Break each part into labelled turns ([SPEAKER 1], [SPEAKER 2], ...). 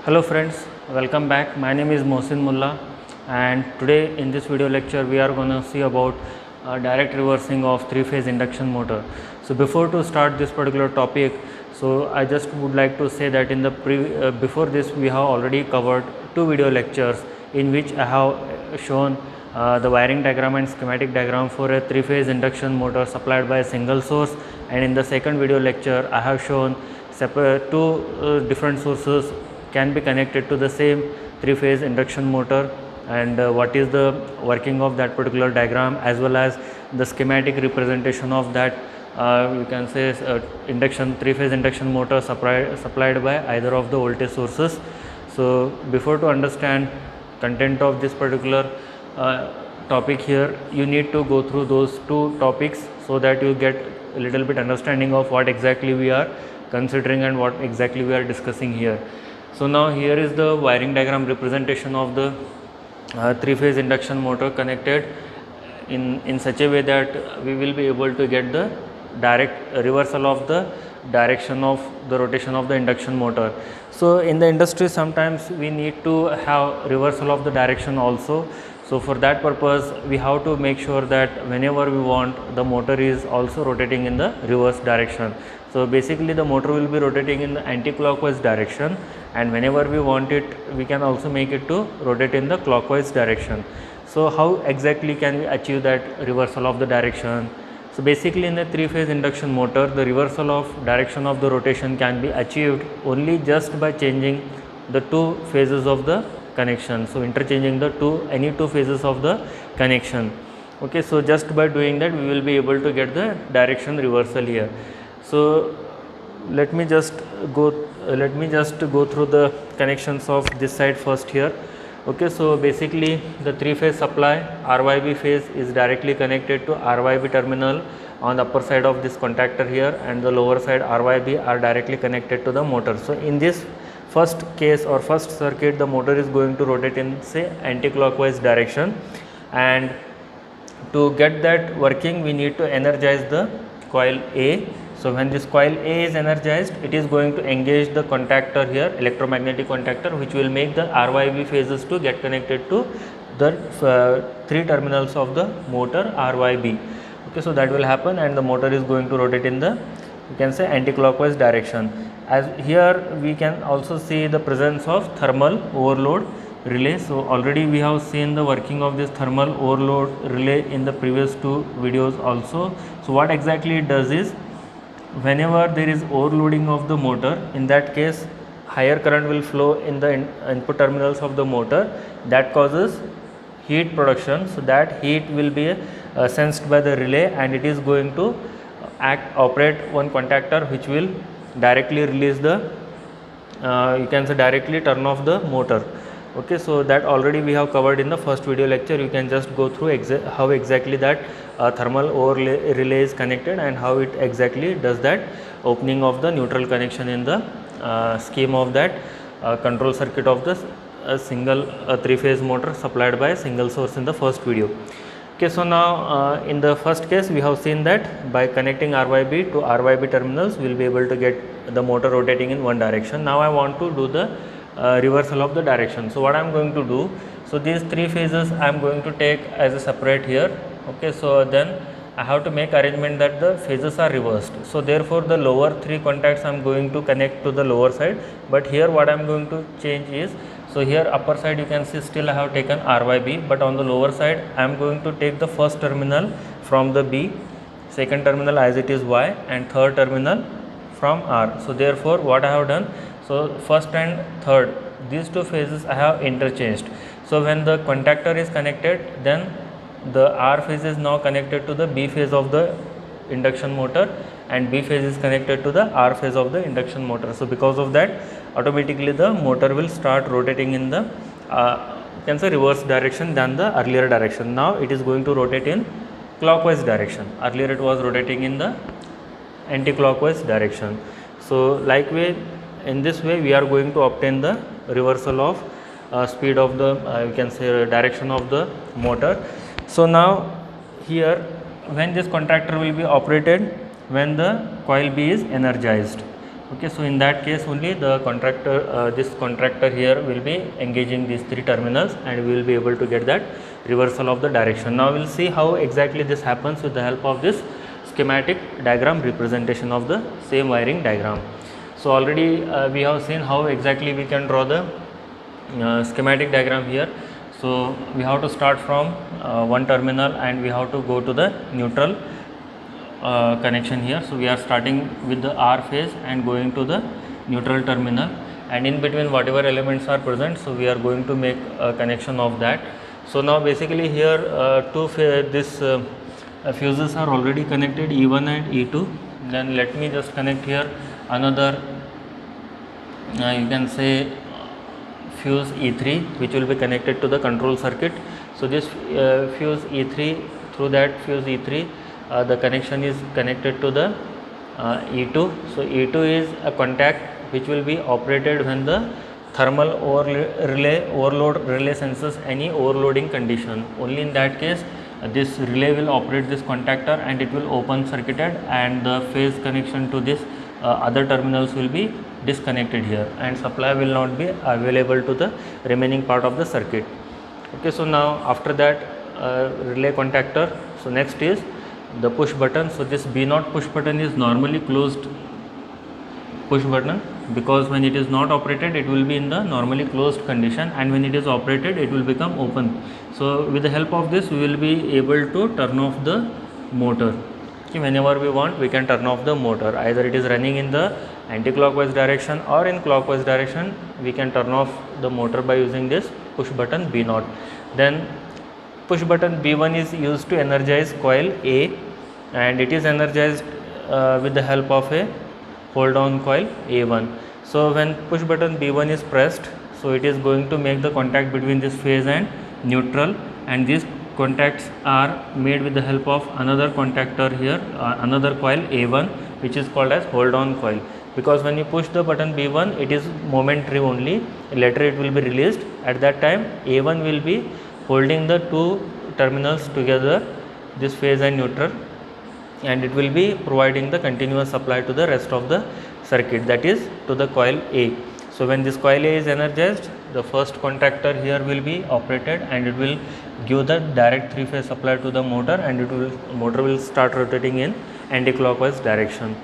[SPEAKER 1] Hello friends, welcome back. My name is Mohsin Mullah, and today in this video lecture we are going to see about direct reversing of three-phase induction motor. So before to start this particular topic, so I just would like to say that in the before this we have already covered two video lectures in which I have shown the wiring diagram and schematic diagram for a three-phase induction motor supplied by a single source, and in the second video lecture I have shown separate two different sources can be connected to the same three-phase induction motor, and what is the working of that particular diagram as well as the schematic representation of that you can say induction three-phase induction motor supplied by either of the voltage sources. So before to understand content of this particular topic here, you need to go through those two topics so that you get a little bit understanding of what exactly we are considering and what exactly we are discussing here. So now here is the wiring diagram representation of the three-phase induction motor connected in such a way that we will be able to get the direct reversal of the direction of the rotation of the induction motor. So in the industry sometimes we need to have reversal of the direction also. So for that purpose we have to make sure that whenever we want, the motor is also rotating in the reverse direction. So basically the motor will be rotating in the anti-clockwise direction, and whenever we want it we can also make it to rotate in the clockwise direction. So how exactly can we achieve that reversal of the direction? So basically in a three-phase induction motor, the reversal of direction of the rotation can be achieved only just by changing the two phases of the connection. So interchanging the any two phases of the connection. Okay, so just by doing that we will be able to get the direction reversal here. So let me just go through the connections of this side first here. Okay, so basically the three-phase supply RYB phase is directly connected to RYB terminal on the upper side of this contactor here, and the lower side RYB are directly connected to the motor. So in this first case or first circuit, the motor is going to rotate in say anti-clockwise direction, and to get that working we need to energize the coil A. So when this coil A is energized, it is going to engage the contactor here, electromagnetic contactor, which will make the RYB phases to get connected to the three terminals of the motor RYB. Okay, so that will happen, and the motor is going to rotate in the, you can say, anti-clockwise direction. As here we can also see the presence of thermal overload relay. So already we have seen the working of this thermal overload relay in the previous two videos also. So what exactly it does is, whenever there is overloading of the motor, in that case higher current will flow in the input terminals of the motor, that causes heat production. So that heat will be sensed by the relay, and it is going to operate one contactor which will directly release the you can say directly turn off the motor. Okay, so that already we have covered in the first video lecture. You can just go through how exactly that thermal overlay relay is connected and how it exactly does that opening of the neutral connection in the scheme of that control circuit of the single three-phase motor supplied by a single source in the first video. Okay, so now in the first case we have seen that by connecting RYB to RYB terminals we will be able to get the motor rotating in one direction. Now I want to do the reversal of the direction. So what I am going to do, so these three phases I am going to take as a separate here. Okay, so then I have to make arrangement that the phases are reversed. So therefore the lower three contacts I am going to connect to the lower side, but here what I am going to change is, so here upper side you can see still I have taken RYB, but on the lower side I am going to take the first terminal from the B, second terminal as it is Y, and third terminal from R. So therefore what I have done, so first and third, these two phases I have interchanged. So when the contactor is connected, then the R phase is now connected to the B phase of the induction motor, and B phase is connected to the R phase of the induction motor. So because of that, automatically the motor will start rotating in the you can say reverse direction than the earlier direction. Now it is going to rotate in clockwise direction. Earlier it was rotating in the anti-clockwise direction. So likewise, in this way we are going to obtain the reversal of speed of the you can say direction of the motor. So now here when this contactor will be operated, when the coil B is energized. Okay, so in that case only the contractor, this contractor here will be engaging these 3 terminals, and we will be able to get that reversal of the direction. Now we will see how exactly this happens with the help of this schematic diagram representation of the same wiring diagram. So already we have seen how exactly we can draw the schematic diagram here. So we have to start from one terminal and we have to go to the neutral connection here. So we are starting with the R phase and going to the neutral terminal, and in between whatever elements are present, so we are going to make a connection of that. So now basically here this fuses are already connected, E1 and E2. Then let me just connect here another you can say fuse E3, which will be connected to the control circuit. So this fuse E3, through that fuse E3 the connection is connected to the E2. So E2 is a contact which will be operated when the thermal overload relay senses any overloading condition. Only in that case this relay will operate this contactor and it will open circuited, and the phase connection to this other terminals will be disconnected here, and supply will not be available to the remaining part of the circuit. Okay, so now after that relay contactor, so next is the push button. So this B0 push button is normally closed push button, because when it is not operated it will be in the normally closed condition, and when it is operated it will become open. So with the help of this we will be able to turn off the motor. Okay, whenever we want we can turn off the motor, either it is running in the anti-clockwise direction or in clockwise direction, we can turn off the motor by using this push button B0. Then push button B1 is used to energize coil A, and it is energized with the help of a hold on coil A1. So when push button B1 is pressed, so it is going to make the contact between this phase and neutral, and these contacts are made with the help of another contactor here, another coil A1, which is called as hold on coil, because when you push the button B1 it is momentary only, later it will be released. At that time A1 will be holding the two terminals together, this phase and neutral, and it will be providing the continuous supply to the rest of the circuit, that is to the coil A. So when this coil A is energized, the first contactor here will be operated and it will give the direct 3-phase supply to the motor, and motor will start rotating in anti-clockwise direction.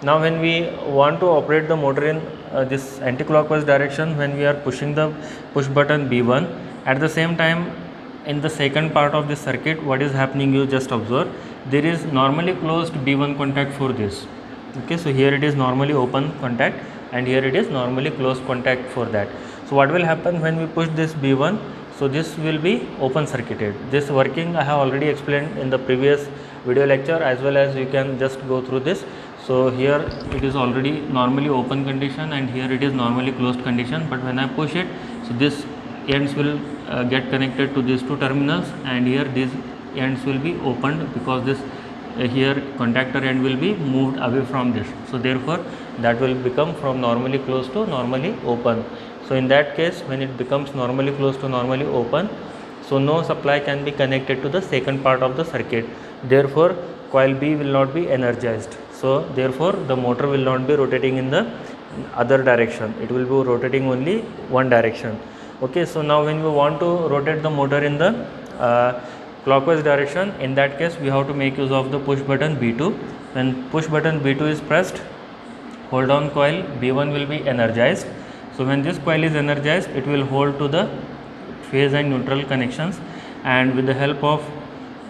[SPEAKER 1] Now when we want to operate the motor in this anti-clockwise direction, when we are pushing the push button B1, at the same time in the second part of this circuit what is happening, you just observe, there is normally closed B1 contact for this. Okay, so here it is normally open contact and here it is normally closed contact for that. So what will happen when we push this B1, so this will be open circuited. This working I have already explained in the previous video lecture, as well as you can just go through this. So here it is already normally open condition and here it is normally closed condition, but when I push it, so this ends will get connected to these two terminals, and here these ends will be opened, because this here contactor end will be moved away from this. So therefore that will become from normally closed to normally open. So in that case, when it becomes normally closed to normally open, so no supply can be connected to the second part of the circuit. Therefore coil B will not be energized. So therefore the motor will not be rotating in the other direction, it will be rotating only one direction. Okay, so now when we want to rotate the motor in the clockwise direction, in that case we have to make use of the push button B2. When push button B2 is pressed, hold on coil B1 will be energized. So when this coil is energized, it will hold to the phase and neutral connections, and with the help of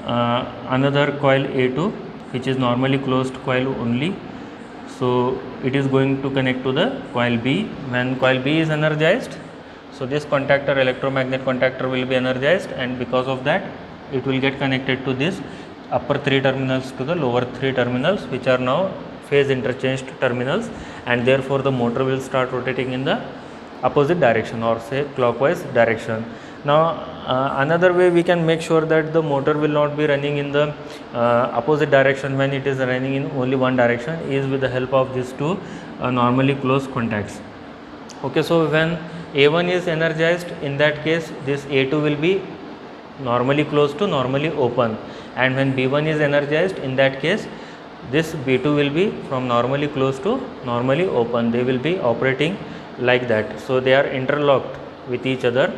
[SPEAKER 1] another coil A2, which is normally closed coil only, so it is going to connect to the coil B. When coil B is energized, so this contactor, electromagnet contactor, will be energized, and because of that it will get connected to this upper 3 terminals to the lower 3 terminals, which are now phase interchanged terminals, and therefore the motor will start rotating in the opposite direction, or say clockwise direction. Now another way we can make sure that the motor will not be running in the opposite direction when it is running in only one direction is with the help of these two normally closed contacts. Okay, so when A1 is energized, in that case this A2 will be normally closed to normally open, and when B1 is energized, in that case this B2 will be from normally closed to normally open. They will be operating like that. So they are interlocked with each other.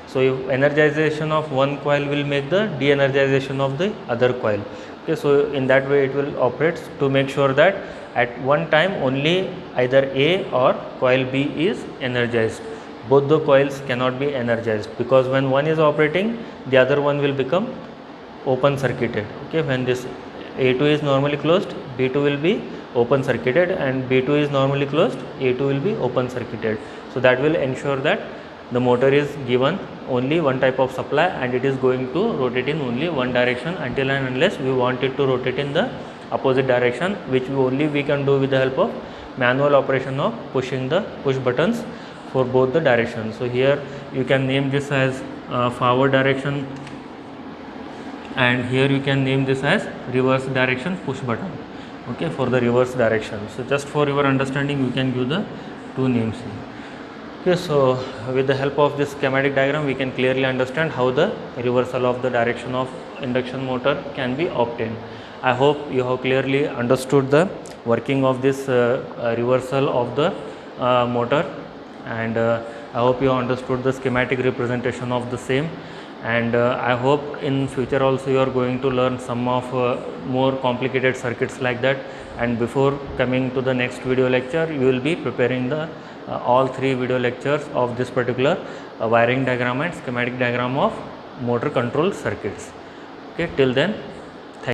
[SPEAKER 1] So if energization of one coil will make the de-energization of the other coil. Okay, so in that way it will operate to make sure that at one time only either A or coil B is energized. Both the coils cannot be energized, because when one is operating, the other one will become open circuited. Okay, when this A2 is normally closed, B2 will be open circuited, and B2 is normally closed, A2 will be open circuited. So that will ensure that the motor is given only one type of supply and it is going to rotate in only one direction until and unless we want it to rotate in the opposite direction, which we can do with the help of manual operation of pushing the push buttons for both the directions. So here you can name this as forward direction, and here you can name this as reverse direction push button. Okay, for the reverse direction. So just for your understanding, you can give the two names here. Okay, so with the help of this schematic diagram, we can clearly understand how the reversal of the direction of induction motor can be obtained. I hope you have clearly understood the working of this reversal of the motor, and I hope you understood the schematic representation of the same. And I hope in future also you are going to learn some of more complicated circuits like that, and before coming to the next video lecture, you will be preparing the all 3 video lectures of this particular wiring diagram and schematic diagram of motor control circuits. Okay, till then,